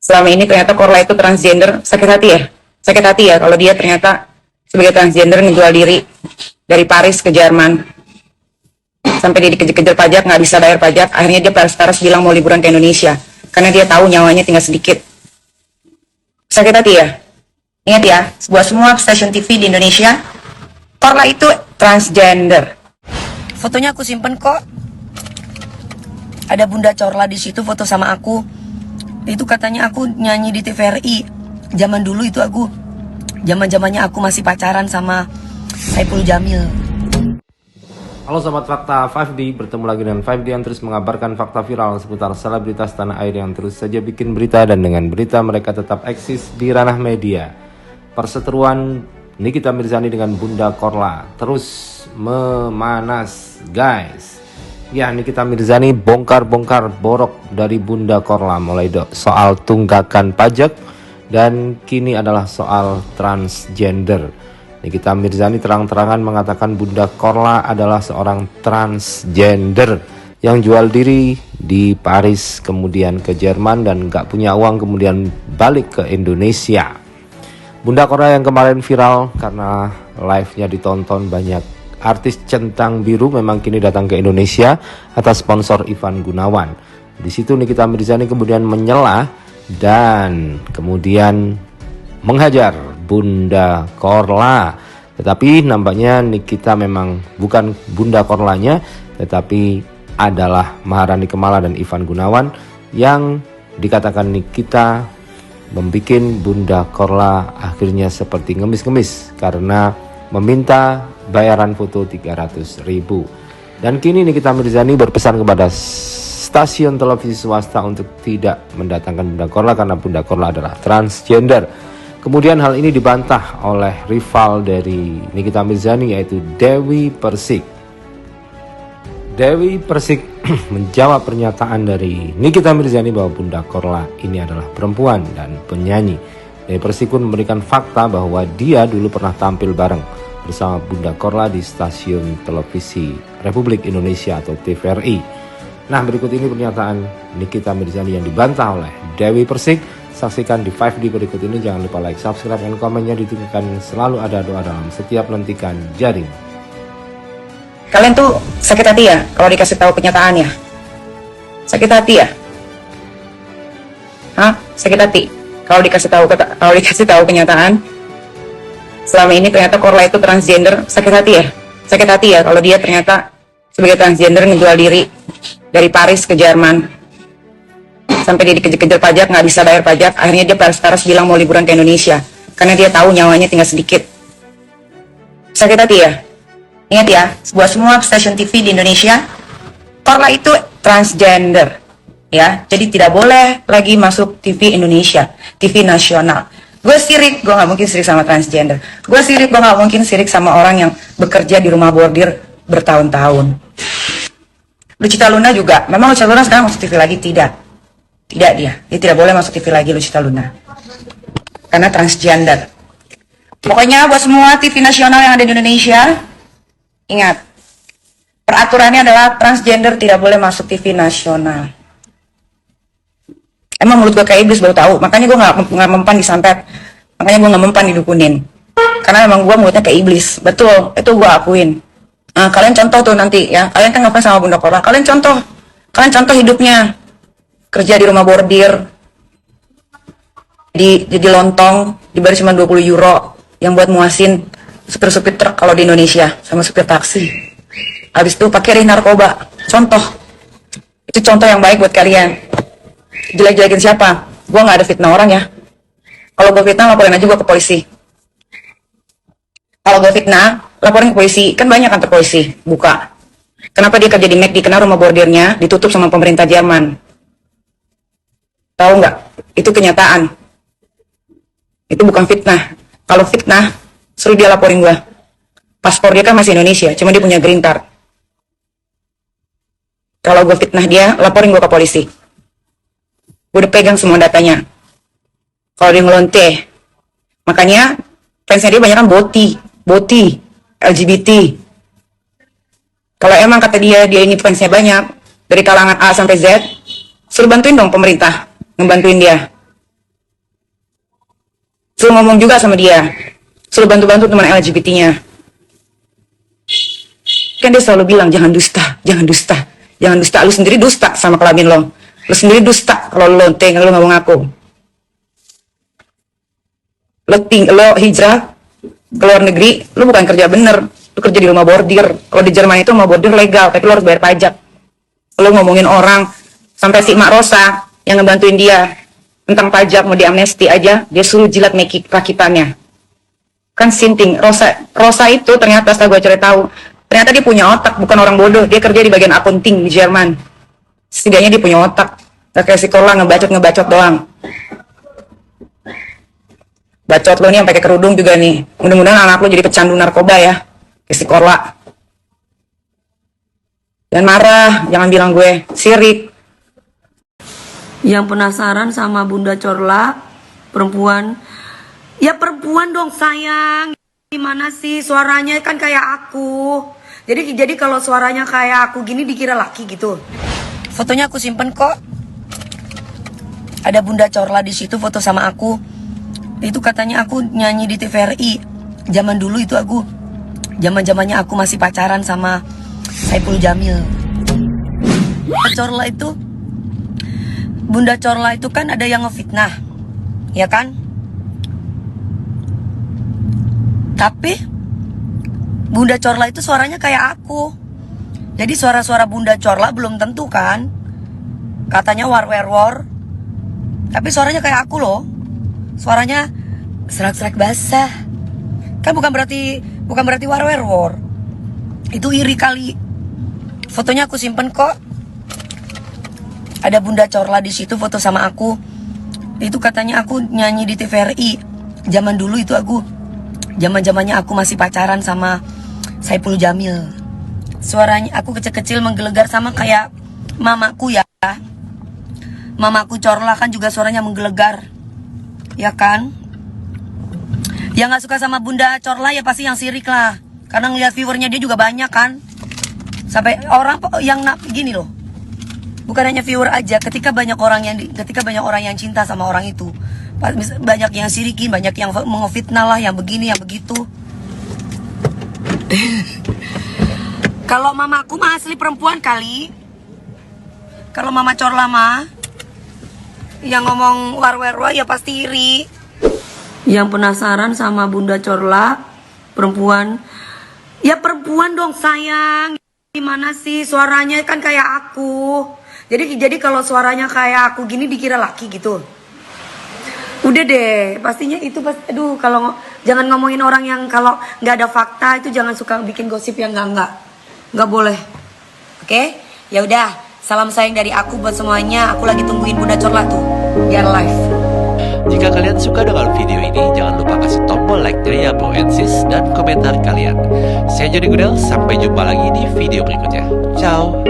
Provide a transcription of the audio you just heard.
selama ini ternyata Korla itu transgender. Sakit hati ya? Sakit hati ya kalau dia ternyata sebagai transgender ngejual diri dari Paris ke Jerman. Sampai dia dikejar-kejar pajak, nggak bisa bayar pajak. Akhirnya dia peres-peres bilang mau liburan ke Indonesia. Karena dia tahu nyawanya tinggal sedikit. Sakit hati ya? Ingat ya, buat semua stasiun TV di Indonesia, Korla itu transgender. Fotonya aku simpen kok. Ada Bunda Corla di situ foto sama aku. Itu katanya aku nyanyi di TVRI. Zaman dulu itu aku, zaman-zamannya aku masih pacaran sama Saipul Jamil. Halo Sobat Fakta 5D, bertemu lagi dengan 5D yang terus mengabarkan fakta viral seputar selebritas tanah air yang terus saja bikin berita, dan dengan berita mereka tetap eksis di ranah media. Perseteruan Nikita Mirzani dengan Bunda Korla terus memanas guys. Ya, Nikita Mirzani bongkar-bongkar borok dari Bunda Korla, mulai soal tunggakan pajak dan kini adalah soal transgender. Nikita Mirzani terang-terangan mengatakan Bunda Korla adalah seorang transgender yang jual diri di Paris kemudian ke Jerman dan gak punya uang kemudian balik ke Indonesia. Bunda Korla yang kemarin viral karena live-nya ditonton banyak artis centang biru memang kini datang ke Indonesia atas sponsor Ivan Gunawan. Di situ Nikita Mirzani kemudian menyela dan kemudian menghajar Bunda Korla. Tetapi nampaknya Nikita memang bukan Bunda Korlanya, tetapi adalah Maharani Kemala dan Ivan Gunawan yang dikatakan Nikita membuat Bunda Korla akhirnya seperti ngemis-ngemis karena meminta bayaran foto 300.000. Dan kini Nikita Mirzani berpesan kepada stasiun televisi swasta untuk tidak mendatangkan Bunda Korla karena Bunda Korla adalah transgender. Kemudian hal ini dibantah oleh rival dari Nikita Mirzani yaitu Dewi Persik. Dewi Persik menjawab pernyataan dari Nikita Mirzani bahwa Bunda Korla ini adalah perempuan dan penyanyi. Dewi Persik pun memberikan fakta bahwa dia dulu pernah tampil bareng bersama Bunda Korla di stasiun televisi Republik Indonesia atau TVRI. Nah, berikut ini pernyataan Nikita Mirzani yang dibantah oleh Dewi Persik. Saksikan di 5D berikut ini. Jangan lupa like, subscribe, dan komennya ditujukan. Selalu ada doa dalam setiap lentikan jaring. Kalian tuh sakit hati ya kalau dikasih tahu kenyataannya? Sakit hati ya? Hah? Sakit hati kalau dikasih tahu kenyataan? Selama ini ternyata Korla itu transgender. Sakit hati ya? Sakit hati ya kalau dia ternyata sebagai transgender ngejual diri dari Paris ke Jerman. Sampai dia dikejar-kejar pajak, nggak bisa bayar pajak. Akhirnya dia peres-peres bilang mau liburan ke Indonesia karena dia tahu nyawanya tinggal sedikit. Sakit hati ya? Ingat ya, buat semua stasiun TV di Indonesia, Korla itu transgender, ya. Jadi tidak boleh lagi masuk TV Indonesia, TV nasional. Gue sirik, gue nggak mungkin sirik sama transgender. Gue sirik, gue nggak mungkin sirik sama orang yang bekerja di rumah bordir bertahun-tahun. Lucita Luna juga, memang Lucita Luna sekarang masuk TV lagi? Tidak dia tidak boleh masuk TV lagi Lucita Luna, karena transgender. Pokoknya buat semua TV nasional yang ada di Indonesia, ingat, peraturannya adalah transgender tidak boleh masuk TV nasional. Emang mulut gue kayak iblis baru tahu, makanya gue nggak mempan disampet, makanya gue nggak mempan didukunin, karena emang gue mulutnya kayak iblis, betul, itu gue akuin. Nah, kalian contoh tuh nanti ya, kalian kan ngapain sama Bunda Korla, kalian contoh hidupnya, kerja di rumah bordir, di lontong, dibayar cuma 20 euro, yang buat muasin supir-supir truk kalau di Indonesia sama supir taksi. Habis itu pakai narkoba. Contoh. Itu contoh yang baik buat kalian. Jelek-jelekin siapa? Gua nggak ada fitnah orang ya. Kalau gua fitnah, laporin aja gua ke polisi. Kalau gua fitnah, laporin ke polisi. Kan banyak kantor polisi buka. Kenapa dia kerja di McD? Karena rumah bordirnya ditutup sama pemerintah Jerman. Tahu nggak? Itu kenyataan. Itu bukan fitnah. Kalau fitnah, suruh dia laporin gue. Paspor dia kan masih Indonesia, cuma dia punya green card. Kalau gue fitnah dia, laporin gue ke polisi. Gue udah pegang semua datanya. Kalau dia ngelonte, makanya fansnya dia banyak kan boti, LGBT. Kalau emang kata dia ini fansnya banyak, dari kalangan A sampai Z, suruh bantuin dong pemerintah, ngebantuin dia. Suruh ngomong juga sama dia. Suruh bantu-bantu teman LGBT-nya. Kan dia selalu bilang, jangan dusta, jangan dusta, jangan dusta. Lu sendiri dusta sama kelamin lo. Lu sendiri dusta kalau lu lonteng, lu gak mau ngaku. Lo hijrah ke luar negeri, lu bukan kerja bener. Lu kerja di rumah bordir. Kalau di Jerman itu rumah bordir legal, tapi lu harus bayar pajak. Lu ngomongin orang, sampai si Mak Rosa yang ngebantuin dia tentang pajak mau diamnesti aja, dia suruh jilat rakitannya. Kan sinting. Rosa itu ternyata setelah gue cari tahu, ternyata dia punya otak, bukan orang bodoh. Dia kerja di bagian akunting di Jerman. Setidaknya dia punya otak. Gak kayak si Korla ngebacot doang. Bacot lo nih yang pakai kerudung juga nih. Mudah-mudahan anak lo jadi pecandu narkoba ya. Kayak si Korla. Dan marah, jangan bilang gue sirik. Yang penasaran sama Bunda Corla, perempuan. Ya perempuan dong sayang. Gimana sih suaranya kan kayak aku. Jadi kalau suaranya kayak aku gini dikira laki gitu. Fotonya aku simpen kok. Ada Bunda Corla di situ foto sama aku. Itu katanya aku nyanyi di TVRI. Zaman dulu itu aku. Zaman-zamannya aku masih pacaran sama Saipul Jamil. Bunda Corla itu kan ada yang ngefitnah. Ya kan? Tapi Bunda Corla itu suaranya kayak aku. Jadi suara-suara Bunda Corla belum tentu kan. Katanya war. Tapi suaranya kayak aku loh. Suaranya serak-serak basah. Kan bukan berarti war. Itu iri kali. Fotonya aku simpen kok. Ada Bunda Corla di situ foto sama aku. Itu katanya aku nyanyi di TVRI. Zaman dulu itu aku. Zaman-zamannya aku masih pacaran sama Saipul Jamil. Suaranya aku kecil-kecil menggelegar sama kayak mamaku ya. Mamaku Corla kan juga suaranya menggelegar. Ya kan? Yang gak suka sama Bunda Corla ya pasti yang sirik lah. Karena ngeliat viewernya dia juga banyak kan. Sampai orang yang gini loh. Bukan hanya viewer aja, ketika banyak orang yang cinta sama orang itu, banyak yang sirikin, banyak yang mengfitnah lah, yang begini, yang begitu. Kalau mamaku mah asli perempuan kali. Kalau Mama Corla mah yang ngomong war ya pasti iri. Yang penasaran sama Bunda Corla, perempuan. Ya perempuan dong sayang. Gimana sih suaranya kan kayak aku. Jadi kalau suaranya kayak aku gini dikira laki gitu. Udah deh, pastinya itu aduh kalau jangan ngomongin orang yang kalau nggak ada fakta itu jangan suka bikin gosip yang nggak boleh. Oke? Ya udah, salam sayang dari aku buat semuanya. Aku lagi tungguin Bunda Corla tuh biar live. Jika kalian suka dengan video ini, jangan lupa kasih tombol like-nya ya bro and sis, dan komentar kalian. Saya Jody Gudel, sampai jumpa lagi di video berikutnya. Ciao.